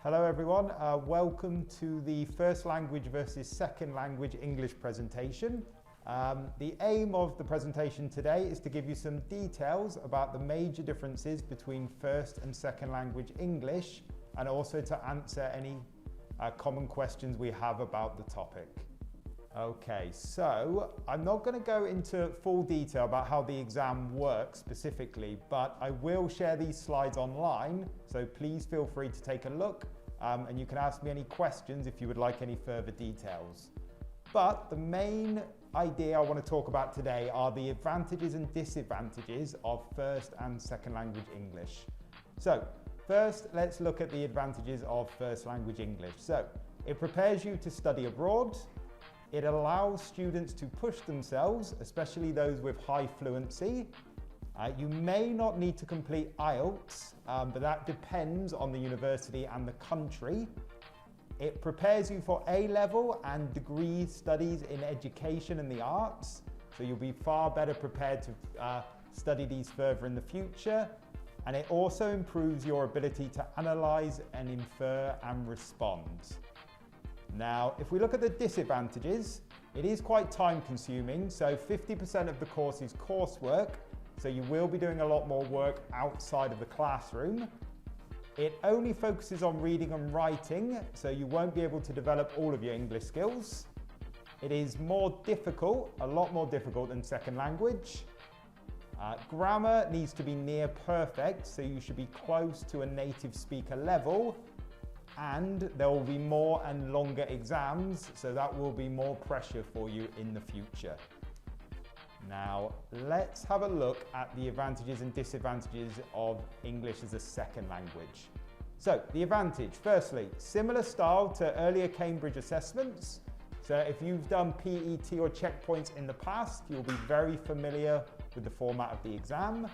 Hello everyone, welcome to the first language versus second language English presentation. The aim of the presentation today is to give you some details about the major differences between first and second language English, and also to answer any common questions we have about the topic. Okay, so I'm not going to go into full detail about how the exam works specifically, but I will share these slides online, so please feel free to take a look and you can ask me any questions if you would like any further details. But the main idea I want to talk about today are the advantages and disadvantages of first and second language English. So first, let's look at the advantages of first language English. So it prepares you to study abroad. It allows students to push themselves, especially those with high fluency. You may not need to complete IELTS, but that depends on the university and the country. It prepares you for A-level and degree studies in education and the arts, so you'll be far better prepared to study these further in the future. And it also improves your ability to analyse and infer and respond. Now, if we look at the disadvantages, it is quite time consuming. So 50% of the course is coursework. So you will be doing a lot more work outside of the classroom. It only focuses on reading and writing, so you won't be able to develop all of your English skills. It is more difficult, a lot more difficult than second language. Grammar needs to be near perfect, so you should be close to a native speaker level. And there will be more and longer exams, so that will be more pressure for you in the future. Now, let's have a look at the advantages and disadvantages of English as a second language. So, the advantage, firstly, similar style to earlier Cambridge assessments. So if you've done PET or checkpoints in the past, you'll be very familiar with the format of the exam.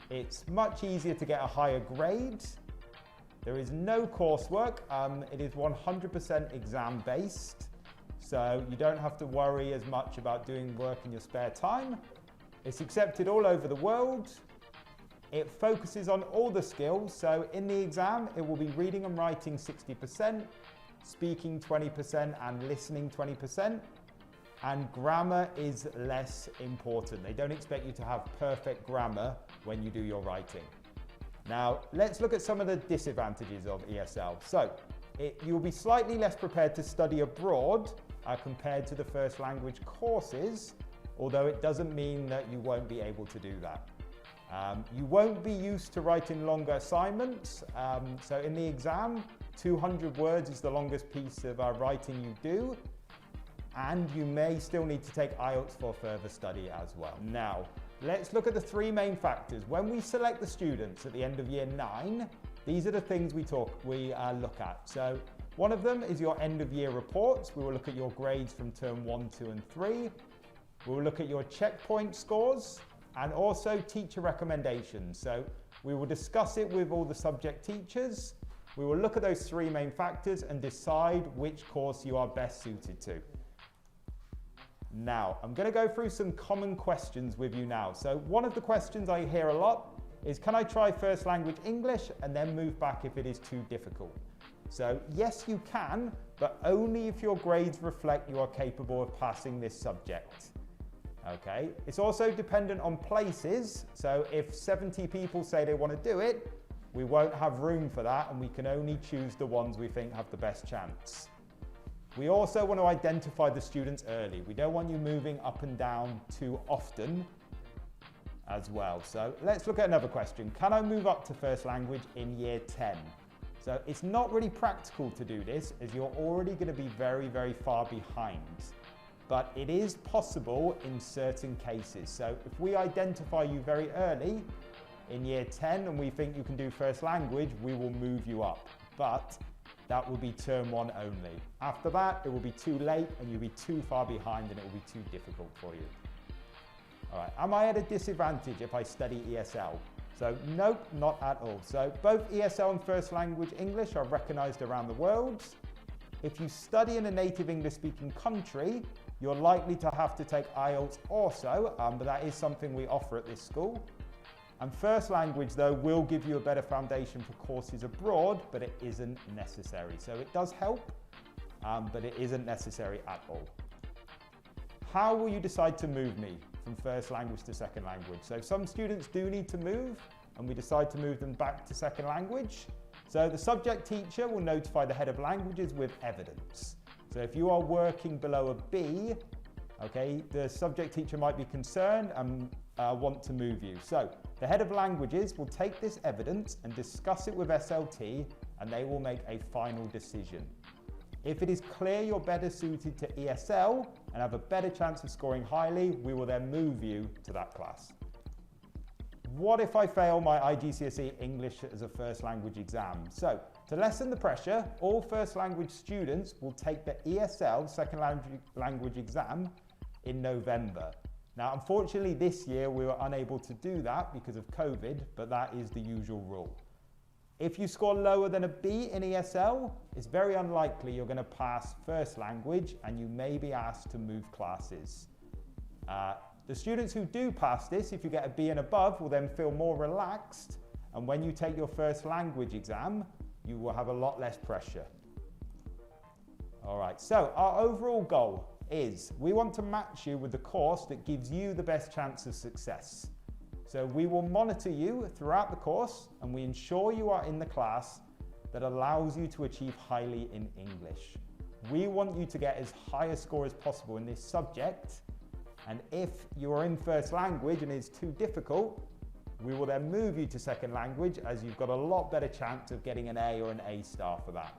It's much easier to get a higher grade. There is no coursework, it is 100% exam based, so you don't have to worry as much about doing work in your spare time. It's accepted all over the world. It focuses on all the skills, so in the exam it will be reading and writing 60%, speaking 20% and listening 20%, and grammar is less important. They don't expect you to have perfect grammar when you do your writing. Now, let's look at some of the disadvantages of ESL. So, you'll be slightly less prepared to study abroad compared to the first language courses, although it doesn't mean that you won't be able to do that. You won't be used to writing longer assignments. So in the exam, 200 words is the longest piece of writing you do. And you may still need to take IELTS for further study as well. Now, let's look at the three main factors. When we select the students at the end of year 9, these are the things we look at. So one of them is your end of year reports. We will look at your grades from term 1, 2 and 3. We will look at your checkpoint scores and also teacher recommendations. So we will discuss it with all the subject teachers. We will look at those three main factors and decide which course you are best suited to. Now, I'm going to go through some common questions with you now. So one of the questions I hear a lot is, can I try first language English and then move back if it is too difficult? So yes, you can, but only if your grades reflect you are capable of passing this subject. Okay, it's also dependent on places. So if 70 people say they want to do it, we won't have room for that, and we can only choose the ones we think have the best chance. We also want to identify the students early. We don't want you moving up and down too often as well. So let's look at another question. Can I move up to first language in year 10? So it's not really practical to do this, as you're already going to be very, very far behind. But it is possible in certain cases. So if we identify you very early in year 10 and we think you can do first language, we will move you up. But that will be term 1 only. After that, it will be too late and you'll be too far behind and it will be too difficult for you. All right, am I at a disadvantage if I study ESL? So nope, not at all. So both ESL and first language English are recognized around the world. If you study in a native English speaking country, you're likely to have to take IELTS also, but that is something we offer at this school. And first language, though, will give you a better foundation for courses abroad, but it isn't necessary. So it does help, but it isn't necessary at all. How will you decide to move me from first language to second language? So some students do need to move, and we decide to move them back to second language. So the subject teacher will notify the head of languages with evidence. So if you are working below a B, okay, the subject teacher might be concerned and want to move you. So the head of languages will take this evidence and discuss it with SLT, and they will make a final decision. If it is clear you're better suited to ESL and have a better chance of scoring highly, we will then move you to that class. What if I fail my IGCSE English as a first language exam? So to lessen the pressure, all first language students will take the ESL second language exam in November. Now, unfortunately, this year we were unable to do that because of COVID, but that is the usual rule. If you score lower than a B in ESL, it's very unlikely you're going to pass first language, and you may be asked to move classes. The students who do pass this, if you get a B and above, will then feel more relaxed, and when you take your first language exam, you will have a lot less pressure. All right, so our overall goal is we want to match you with the course that gives you the best chance of success. So we will monitor you throughout the course, and we ensure you are in the class that allows you to achieve highly in English. We want you to get as high a score as possible in this subject, and if you are in first language and it's too difficult, we will then move you to second language, as you've got a lot better chance of getting an A or an A star for that.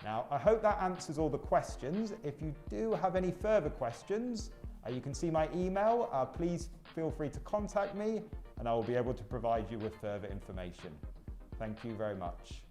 Now, I hope that answers all the questions. If you do have any further questions, you can see my email. Please feel free to contact me, and I will be able to provide you with further information. Thank you very much.